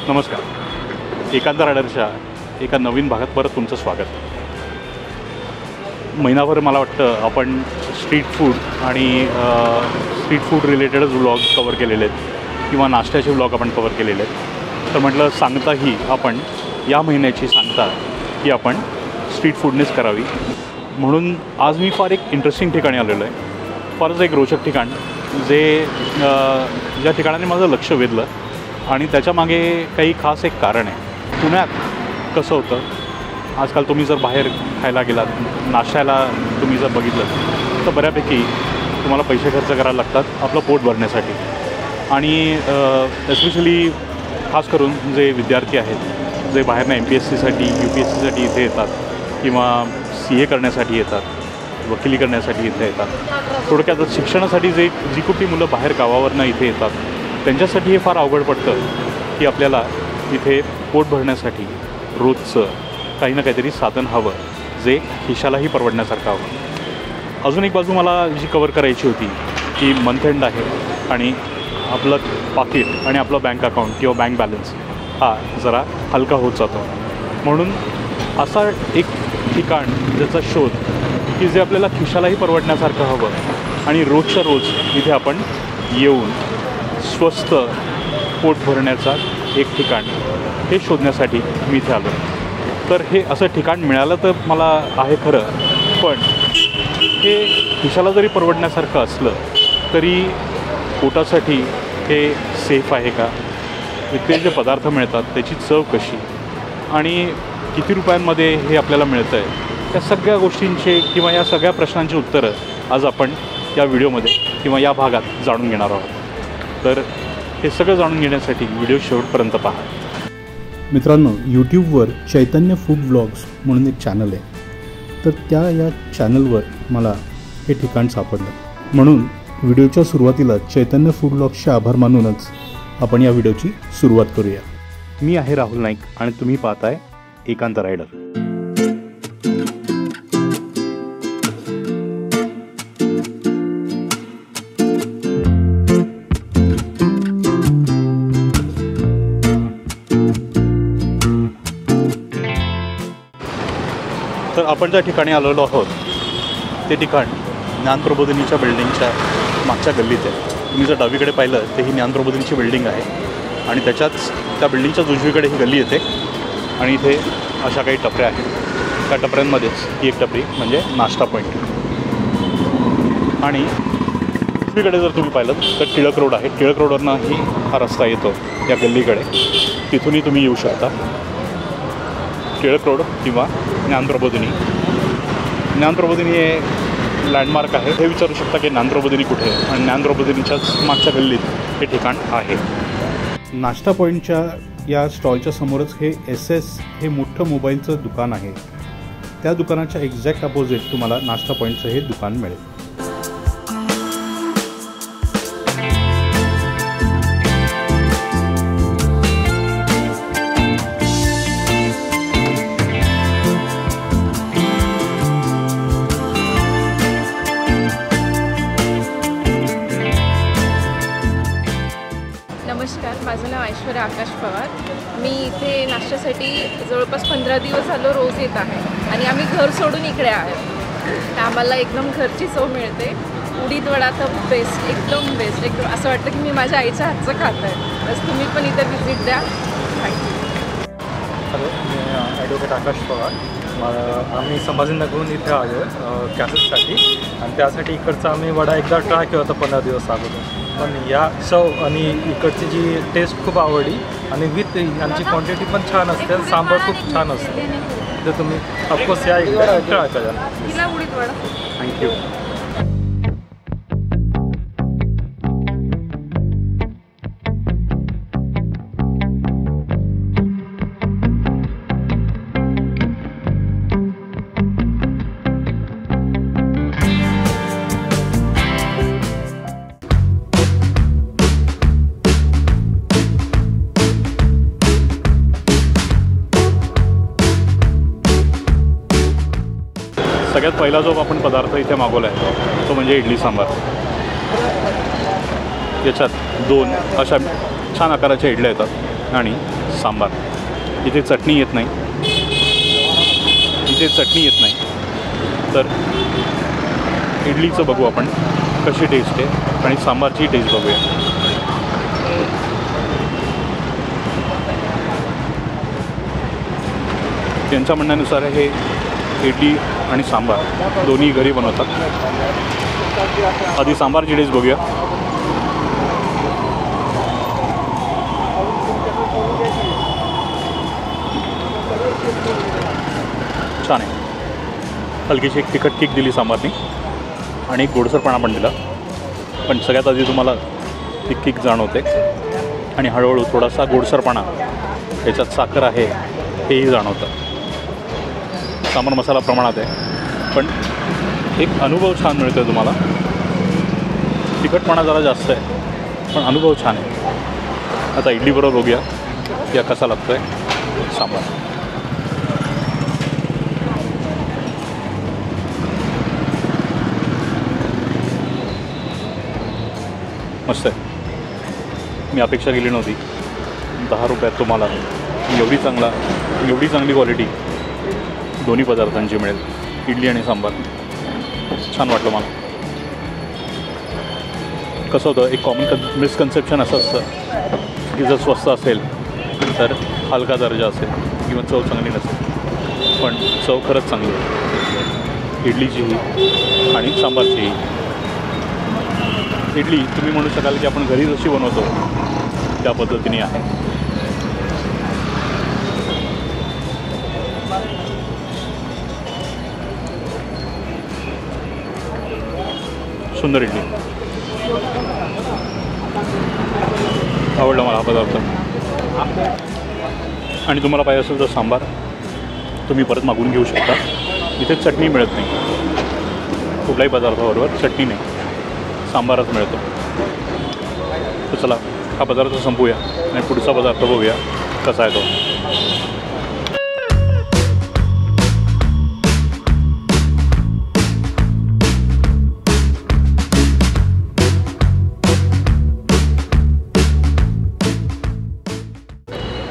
नमस्कार. एकांत रायडरच्या एका नवीन भागात परत तुमचं स्वागत. महिनाभर मला वाटतं आपण स्ट्रीट फूड आणि स्ट्रीट फूड रिलेटेडच व्लॉग कवर केलेले आहेत किंवा नाश्त्याचे व्लॉग आपण कवर केलेले आहेत. तर म्हटलं सांगता ही आपण या महिन्याची सांगता की आपण स्ट्रीट फूडनेच करावी, म्हणून आज मी फार एक इंटरेस्टिंग ठिकाणी आलेलो आहे. फारच एक रोचक ठिकाण जे ज्या ठिकाणाने माझं लक्ष वेधलं आणि त्याच्यामागे काही खास एक कारण आहे. पुण्यात कसं होतं, आजकाल तुम्ही जर बाहेर खायला गेलात, नाश्त्याला तुम्ही जर बघितलं तर बऱ्यापैकी तुम्हाला पैसे खर्च करायला लागतात आपलं पोट भरण्यासाठी. आणि एस्पेशली खास करून जे विद्यार्थी आहेत जे बाहेरनं MPSCसाठी UPSCसाठी इथे येतात किंवा CA करण्यासाठी येतात, वकिली करण्यासाठी इथे येतात, थोडक्यात शिक्षणासाठी जी कुठली मुलं बाहेर गावावरनं इथे येतात त्यांच्यासाठी हे फार अवघड पडतं की आपल्याला इथे पोट भरण्यासाठी रोजचं काही ना काहीतरी साधन हवं जे खिशालाही परवडण्यासारखं हवं. अजून एक बाजू मला जी कवर करायची होती की मंथ एंड आहे आणि आपलं पाकिट आणि आपलं बँक अकाउंट किंवा बँक बॅलन्स हा जरा हलका होत जातो. म्हणून असा एक ठिकाण ज्याचा शोध की जे आपल्याला खिशालाही परवडण्यासारखं हवं आणि रोजच्या रोज इथे आपण येऊन स्वस्त पोट भरण्याचा एक ठिकाण हे शोधण्यासाठी मी इथे आलो. तर हे असं ठिकाण मिळालं तर मला आहे खरं, पण हे खिशाला जरी परवडण्यासारखं असलं तरी पोटासाठी हे सेफ आहे का, इथले जे पदार्थ मिळतात त्याची चव कशी आणि किती रुपयांमध्ये हे आपल्याला मिळतं आहे, या सगळ्या गोष्टींचे किंवा या सगळ्या प्रश्नांची उत्तरं आज आपण या व्हिडिओमध्ये किंवा या भागात जाणून घेणार आहोत. तर हे सगळं जाणून घेण्यासाठी व्हिडिओ शेवटपर्यंत पहा. मित्रांनो, यूट्यूबवर चैतन्य फूड व्लॉग्स म्हणून एक चॅनल आहे. तर या चॅनलवर मला हे ठिकाण सापडलं, म्हणून व्हिडिओच्या सुरुवातीला चैतन्य फूड व्लॉग्सचे आभार मानूनच आपण या व्हिडिओची सुरुवात करूया. मी आहे राहुल नाईक आणि तुम्ही पाहताय एकांत रायडर. तर आपण ज्या ठिकाणी आलेलो आहोत ते ठिकाण ज्ञानप्रबोधिनीच्या बिल्डिंगच्या मागच्या गल्लीत आहे. तुम्ही जर डावीकडे पाहिलं तर ही ज्ञानप्रबोधिनीची बिल्डिंग आहे आणि त्याच्याच त्या बिल्डिंगच्याच उजवीकडे ही गल्ली येते आणि इथे अशा काही टपऱ्या आहेत. त्या टपऱ्यांमध्येच ही एक टपरी म्हणजे नाश्ता पॉईंट. आणि उजवीकडे जर तुम्ही पाहिलं तर टिळक रोड आहे. टिळक रोडवरनं हा रस्ता येतो या गल्लीकडे, तिथूनही तुम्ही येऊ शकता. टिळक रोड किंवा ज्ञानप्रबोधिनी. ज्ञानप्रबोधिनी हे लँडमार्क आहे. हे विचारू शकता की ज्ञानप्रबोधिनी कुठे आहे, आणि ज्ञानप्रबोधिनीच्याच मागच्या गल्लीत हे ठिकाण आहे. नाश्ता पॉईंटच्या या स्टॉलच्या समोरच हे SS हे मोठं मोबाईलचं दुकान आहे. त्या दुकानाच्या एक्झॅक्ट अपोजिट तुम्हाला नाश्ता पॉईंटचं हे दुकान मिळेल. नमस्कार, माझं नाव ऐश्वर्या आकाश पवार. मी इथे नाश्त्यासाठी जवळपास 15 दिवस झालो रोज येत आहे आणि आम्ही घर सोडून इकडे आहे. आम्हाला एकदम घरची चव मिळते. उडीद वडा तर बेस्ट, एकदम बेस्ट, एकदम असं वाटतं की मी माझ्या आईच्या हातचं खात आहे. बस तुम्ही पण इथे व्हिजिट द्या. थँक्यू. हॅलो, मी ॲडव्होकेट आकाश पवार. आम्ही संभाजीनगरहून इथे आलो आहे कॅसेटसाठी, आणि त्यासाठी इकडचा आम्ही वडा एकदा ट्राय केला होता 15 दिवस अगोदर. पण या चव आणि इकडची जी टेस्ट खूप आवडली आणि विथ यांची क्वांटिटी पण छान असते, सांबार खूप छान असते. तर तुम्ही ऑफकोर्स या एकदा ट्राय करा. थँक्यू. सगळ्यात पहिला जो आपण पदार्थ इथे मागवला आहे तो म्हणजे इडली सांबार. याच्यात 2 अशा छान आकाराच्या इडल्या येतात आणि सांबार. इथे चटणी येत नाही, तर इडलीचं बघू आपण कशी टेस्ट आहे आणि सांबारची टेस्ट बघूया. त्यांच्या म्हणण्यानुसार हे इडली आणि सांबार दोन्ही घरी बनवतात. आधी सांबारची टेस्ट बघूया. छान आहे. हलकीशी एक तिखट किक दिली सांबारनी आणि एक गोडसरपणा पण दिला. पण सगळ्यात आधी तुम्हाला ती किक जाणवते आणि हळूहळू थोडासा गोडसरपणा, त्याच्यात साखर आहे हेही जाणवतं. सांबार मसाला प्रमाणात आहे, पण एक अनुभव छान मिळतो आहे तुम्हाला. तिखटपणा जरा जास्त आहे, पण अनुभव छान आहे. आता इडलीबरोबर बघूया या कसा लागतो आहे सांबार. मस्त आहे. मी अपेक्षा केली नव्हती 10 रुपयात तुम्हाला एवढी चांगली क्वालिटी दोन्ही पदार्थांची मिळेल. इडली आणि सांबार छान वाटलं मला. कसं होतं, एक कॉमन मिसकन्सेप्शन असं असतं की जर स्वस्त असेल तर हलका दर्जा असेल किंवा चव चांगली नसेल, पण चव खरंच चांगली आहे इडलीचीही आणि सांबारचीही. इडली तुम्ही म्हणू शकाल की आपण घरी जशी बनवतो त्या पद्धतीने आहे. सुंदर इडली, आवडला मला हा पदार्थ. आणि तुम्हाला पाहिजे असेल तर सांबार तुम्ही परत मागून घेऊ शकता. इथे चटणी मिळत नाही, कुठल्याही पदार्थाबरोबर चटणी नाही, सांबारच मिळतो. तर चला हा पदार्थ संपवूया आणि पुढचा पदार्थ बघूया कसा आहे तो.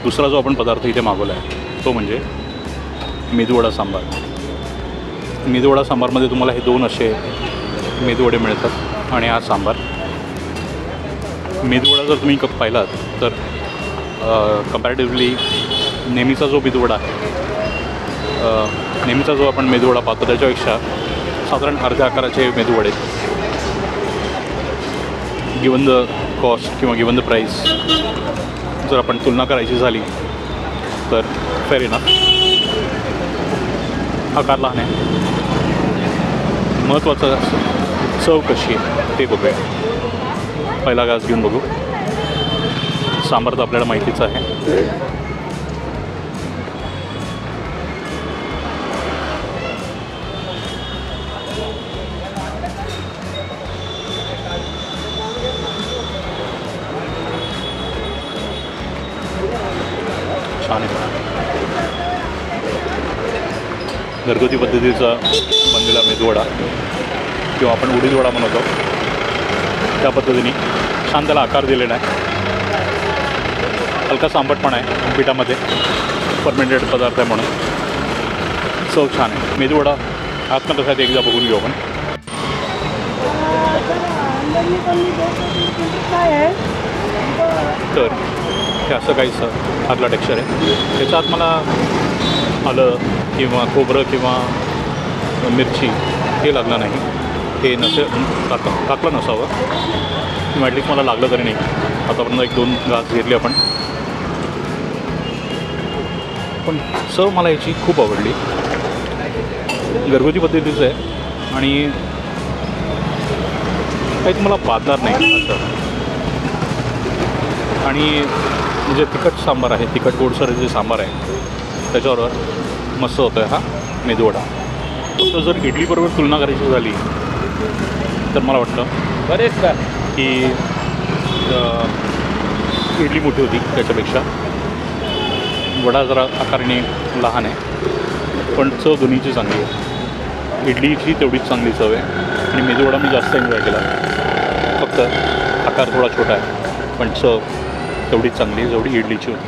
दुसरा जो आपण पदार्थ इथे मागवला आहे तो म्हणजे मेदूवडा सांबार. मेदूवडा सांबारमध्ये तुम्हाला हे 2 असे मेदूवडे मिळतात आणि हा सांबार. मेदूवडा जर तुम्ही पाहिलात तर कंपॅरेटिव्हली नेहमीचा जो मेदूवडा आहे, नेहमीचा जो आपण मेदूवडा पाहतो त्याच्यापेक्षा साधारण अर्ध्या आकाराचे मेदूवडे. गिवन द कॉस्ट किंवा गिवन द प्राईस जर आपण तुलना करायची झाली तर फेअर इनफ. आकार लहान आहे. महत्त्वाचं चव कशी आहे ते बघूया. पहिला घास घेऊन बघू. सांबार तर आपल्याला माहितीच आहे. छान आहे. घरगुती पद्धतीचा बनलेला मेदूवडा किंवा आपण उडीद वडा बनवतो त्या पद्धतीने छान त्याला आकार दिलेला आहे. हलका आंबटपणा आहे पिठामध्ये, फर्मेंटेड पदार्थ आहे म्हणून चव छान आहे. मेदूवडा आतनं कसा आहे एकदा बघून घेऊ आपण. तर हे असं काहीसं आतला टेक्स्चर आहे. त्याच्यात मला आलं किंवा खोबरं किंवा मिरची हे लागलं नाही. हे टाकलं नसावं किंवा ॲटलीस्ट मला लागलं तरी नाही. आतापर्यंत 1-2 घास घेतले आपण, पण चव मला याची खूप आवडली. घरगुती पद्धतीचं आहे आणि काही तुम्हाला बाधणार नाही असं. आणि जे तिखट सांबार आहे, तिखट गोडसर जे सांबार आहे त्याच्याबरोबर मस्त होतं आहे हा मेदूवडा. फक्त जर इडलीबरोबर तुलना करायची झाली तर मला वाटतं बरेच का की इडली मोठी होती त्याच्यापेक्षा. वडा जरा आकाराने लहान आहे, पण चव दोन्हीची चांगली आहे. इडलीची तेवढीच चांगली चव आहे आणि मेदूवडा मी जास्त एन्जॉय केला. फक्त आकार थोडा छोटा आहे, पण चव तेवढीच चांगली आहे जेवढी इडलीची होती.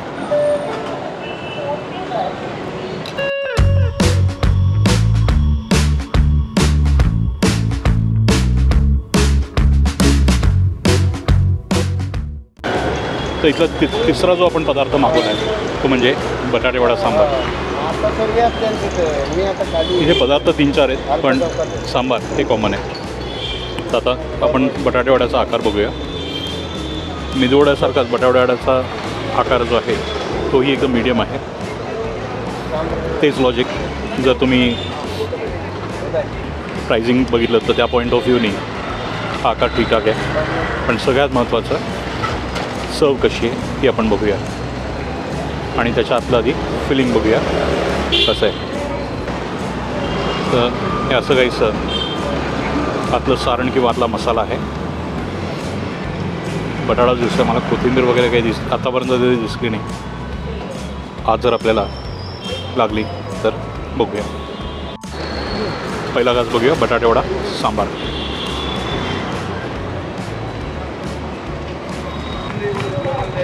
तर इथला तिसरा जो आपण पदार्थ मागवला आहे तो म्हणजे बटाटे वडा सांबार. इथे पदार्थ 3-4 आहेत पण सांबार हे कॉमन आहे. तर आता आपण बटाटे वड्याचा आकार बघूया. मेदूवड्यासारखाच बटाटे वड्याचा आकार जो आहे तोही एकदम मीडियम आहे. तेच लॉजिक जर तुम्ही प्राइसिंग बघितलं तर त्या पॉईंट ऑफ व्ह्यूनी हा आकार ठीकठाक आहे. पण सगळ्यात महत्त्वाचं सर्व कशी आहे ती आपण बघूया आणि त्याच्या आतलं आधी फिलिंग बघूया कसं आहे. तर हे असं काहीसं आतलं सारण किंवा आतला मसाला आहे. बटाटा दिसतो मला, कोथिंबीर वगैरे काही आतापर्यंत तरी दिसली नाही. आज जर आपल्याला लागली तर बघूया. पहिला घास बघूया बटाटे वडा सांबार.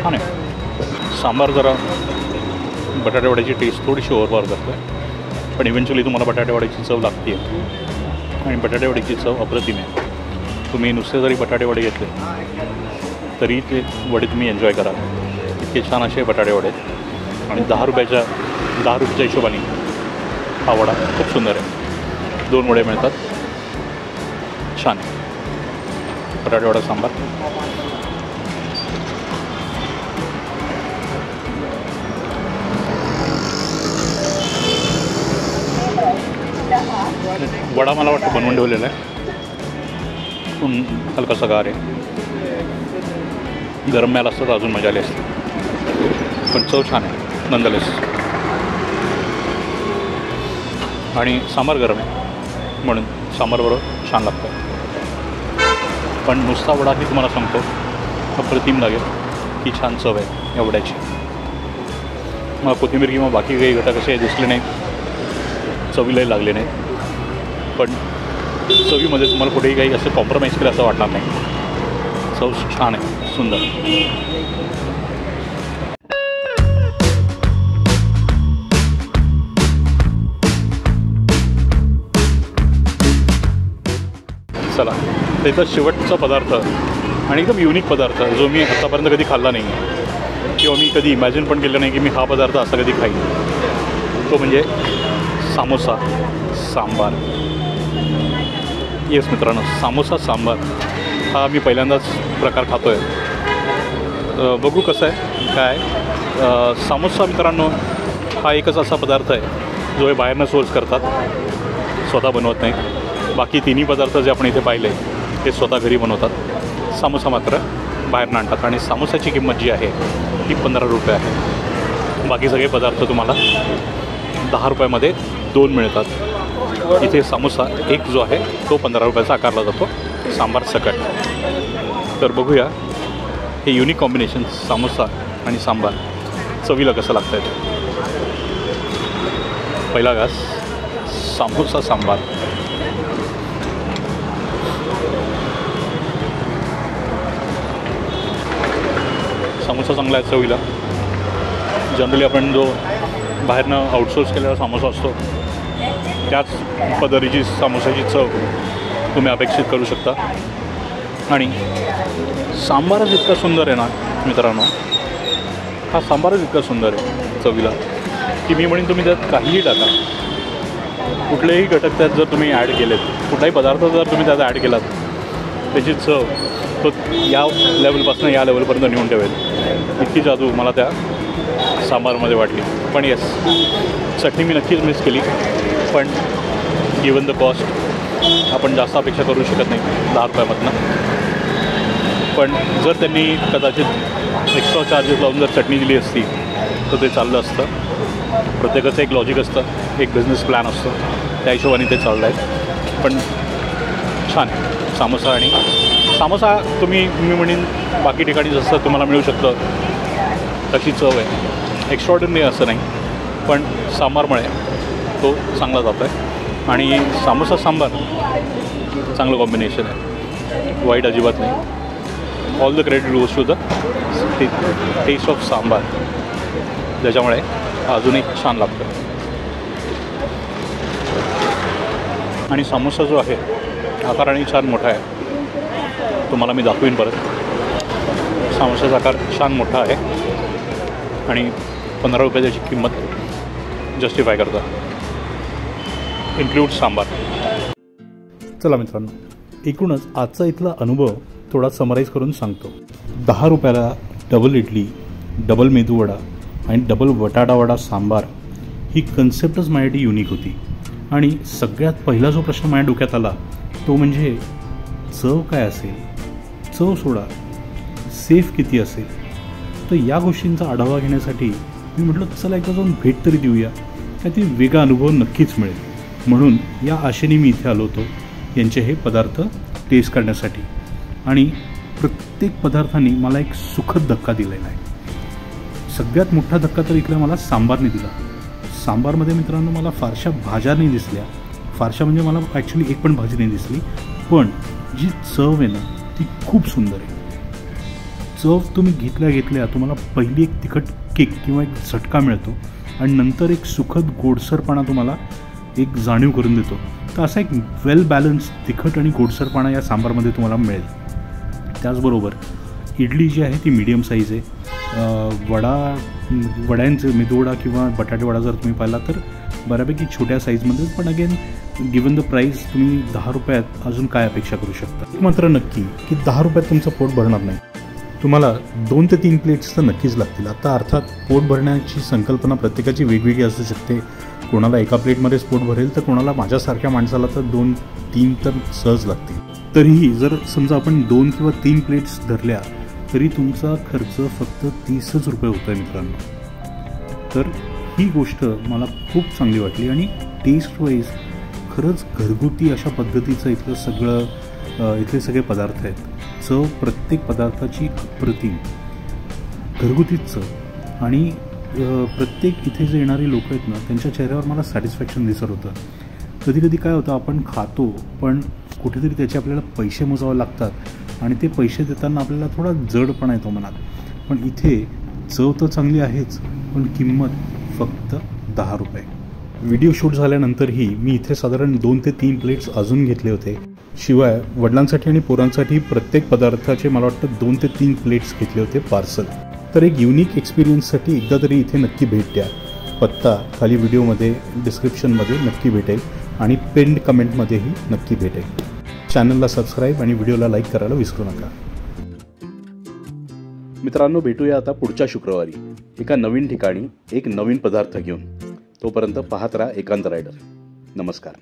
छान आहे सांबार. जरा बटाटे वड्याची टेस्ट थोडीशी ओव्हरपावर करतो आहे पण इव्हेंच्युअली तुम्हाला बटाटे वड्याची चव लागते आहे आणि बटाटे वड्याची चव अप्रतिम आहे. तुम्ही नुसते जरी बटाटे वडे घेतले तरी ते वडे तुम्ही एन्जॉय करा. इतके छान असे बटाटे वडे आणि 10 रुपयाच्या हिशोबाने हा वडा खूप सुंदर आहे. 2 वडे मिळतात. छान आहे बटाटे वडा सांबार. वडा मला वाटतं बनवून ठेवलेला आहे. हलकासा गार आहे. गरम मिळाला असतं तर अजून मजा आली असते पण चव छान आहे नंदलेस. आणि सांबार गरम आहे म्हणून सांबारबरोबर छान लागतं. पण नुसता वडा ही तुम्हाला सांगतो अप्रतिम लागेल. की छान चव आहे या वड्याची. मला कोथिंबीर किंवा बाकी काही घटक असे दिसले नाहीत, चवीलाही लागले नाहीत. पण चवीमध्ये तुम्हाला कुठेही काही असं कॉम्प्रोमाइज केलं असं वाटणार नाही. चव छान आहे, सुंदर. चला त्याचा शेवटचा पदार्थ आणि एकदम युनिक पदार्थ जो मी आतापर्यंत कधी खाल्ला नाही आहे किंवा मी कधी इमॅजिन पण केलं नाही की मी हा पदार्थ असा कधी खाईन, तो म्हणजे सामोसा सांबार. येस मित्रांनो, सामोसा सांबार हा मी पहिल्यांदाच प्रकार खातो आहे. बघू कसं आहे काय. सामोसा मित्रांनो हा एकच असा पदार्थ आहे जो हे बाहेरनं सोर्स करतात, स्वतः बनवत नाही. बाकी तिन्ही पदार्थ जे आपण इथे पाहिले ते स्वतः घरी बनवतात. सामोसा मात्र बाहेरनं आणतात आणि सामोसाची किंमत जी आहे ती 15 रुपये आहे. बाकी सगळे पदार्थ तुम्हाला 10 रुपयामध्ये 2 मिळतात. इथे सामोसा एक जो आहे तो 15 रुपयाचा आकारला जातो सांबार सकट. तर बघूया हे युनिक कॉम्बिनेशन सामोसा आणि सांबार चवीला कसं लागतं आहे. पहिला घास सामोसा सांबार. समोसा चांगला आहे चवीला. जनरली आपण जो बाहेरनं आउटसोर्स केलेला समोसा असतो त्याच पद्धतीची समोसाची चव तुम्ही अपेक्षित करू शकता. आणि सांबारच इतका सुंदर आहे ना मित्रांनो, हा सांबारच इतका सुंदर आहे चवीला की मी म्हणेन तुम्ही त्यात काहीही टाका, कुठलेही घटक त्यात जर तुम्ही ॲड केलेत, कुठलाही पदार्थ जर तुम्ही त्यात ॲड केलात त्याची चव तो या लेवलपासून या लेवलपर्यंत नेऊन ठेवेल. इतकी जादू मला त्या सांबारमध्ये वाटली. पण येस, चटणी मी नक्कीच मिस केली. पण गिवन द कॉस्ट आपण जास्त अपेक्षा करू शकत नाही 10 रुपयामधनं. पण जर त्यांनी कदाचित एक्स्ट्रा चार्जेस लावून जर चटणी दिली असती तर ते चाललं असतं. प्रत्येकाचं एक लॉजिक असतं, एक बिझनेस प्लॅन असतो, त्या हिशोबाने ते चाललं आहे. पण छान आहे सामोसा. आणि सामोसा तुम्ही मी म्हणेन बाकी ठिकाणी जसं तुम्हाला मिळू शकतं तशी चव आहे. एक्स्ट्रॉर्डिनरी असं नाही, पण सांबारमुळे तो चांगला जातो आहे. आणि सामोसा सांबार चांगलं कॉम्बिनेशन आहे, वाईट अजिबात नाही. All the credit goes to the taste of sambar, ज्याच्यामुळे अजूनही छान लागतं. आणि समोसा जो आहे आकाराने छान मोठा आहे, तुम्हाला मी दाखवीन परत. समोसाचा आकार छान मोठा आहे आणि 15 रुपये त्याची किंमत जस्टिफाय करतात. इन्क्लूड सांबार. चला मित्रांनो, एकूणच आजचा इथला अनुभव थोडा समराईज करून सांगतो. 10 रुपयाला डबल इडली, डबल मेदूवडा आणि डबल बटाटा वडा सांबार ही कन्सेप्टच माझ्यासाठी युनिक होती. आणि सगळ्यात पहिला जो प्रश्न माझ्या डोक्यात आला तो म्हणजे चव काय असेल, चव सोडा, सेफ किती असेल. तर या गोष्टींचा आढावा घेण्यासाठी मी म्हटलं चला एकदा जाऊन भेट तरी देऊया, काहीतरी वेगळा अनुभव नक्कीच मिळेल. म्हणून या आशेने मी इथे आलो होतो यांचे हे पदार्थ टेस्ट करण्यासाठी. आणि प्रत्येक पदार्थाने मला एक सुखद धक्का दिलेला आहे. सगळ्यात मोठा धक्का तर इकडे मला सांबारने दिला. सांबारमध्ये मित्रांनो मला फारशा भाज्या नाही दिसल्या, फारशा म्हणजे मला ॲक्च्युली एक पण भाजी नाही दिसली, पण जी चव आहे ना ती खूप सुंदर आहे. चव तुम्ही घेतल्या तुम्हाला पहिली एक तिखट किक किंवा एक झटका मिळतो आणि नंतर एक सुखद गोडसरपणा तुम्हाला एक जाणीव करून देतो. तर असा एक वेल बॅलन्स तिखट आणि गोडसरपणा या सांबारमध्ये तुम्हाला मिळेल. त्याचबरोबर इडली जी आहे ती मीडियम साईज आहे. वड्यांचे मेदूवडा किंवा बटाटे वडा जर तुम्ही पाहिला तर बऱ्यापैकी छोट्या साईजमध्ये, पण अगेन गिवन द प्राईस तुम्ही 10 रुपयात अजून काय अपेक्षा करू शकता. एक मात्र नक्की की 10 रुपयात तुमचं पोट भरणार नाही, तुम्हाला 2 ते 3 प्लेट्स तर नक्कीच लागतील. आता अर्थात पोट भरण्याची संकल्पना प्रत्येकाची वेगवेगळी असू शकते. कोणाला एका प्लेटमध्येच पोट भरेल तर कोणाला माझ्यासारख्या माणसाला तर 2-3 तर सहज लागतील. तरीही जर समजा आपण 2 किंवा 3 प्लेट्स धरल्या तरी तुमचा खर्च फक्त 30च रुपये होतो आहे मित्रांनो. तर ही गोष्ट मला खूप चांगली वाटली आणि टेस्ट वाईज खरंच घरगुती अशा पद्धतीचं इथले सगळे पदार्थ आहेत. चव प्रत्येक पदार्थाची अप्रतिम घरगुतीच चव. आणि प्रत्येक इथे जे येणारी लोक आहेत ना त्यांच्या चेहऱ्यावर मला सॅटिस्फॅक्शन दिसत होतं. कधी काय होतं आपण खातो पण कुठेतरी त्याचे आपल्याला पैसे मोजावे लागतात आणि ते पैसे देताना आपल्याला थोडा जडपणा येतो मनात. पण इथे चव तर चांगली आहेच, पण किंमत फक्त 10 रुपये. व्हिडिओ शूट झाल्यानंतरही मी इथे साधारण 2 ते 3 प्लेट्स अजून घेतले होते. शिवाय वडिलांसाठी आणि पोरांसाठी प्रत्येक पदार्थाचे मला वाटतं 2 ते 3 प्लेट्स घेतले होते पार्सल. तर एक युनिक एक्सपिरियन्ससाठी एकदा तरी इथे नक्की भेट द्या. पत्ता खाली व्हिडिओमध्ये डिस्क्रिप्शनमध्ये नक्की भेटेल आणि पिन्ड कमेंटमध्येही नक्की भेटेल. चॅनलला सबस्क्राईब आणि व्हिडिओला लाईक करायला विसरू नका. मित्रांनो, भेटूया आता पुढच्या शुक्रवारी एका नवीन ठिकाणी एक नवीन पदार्थ घेऊन. तोपर्यंत पाहत राहा एकांत रायडर. नमस्कार.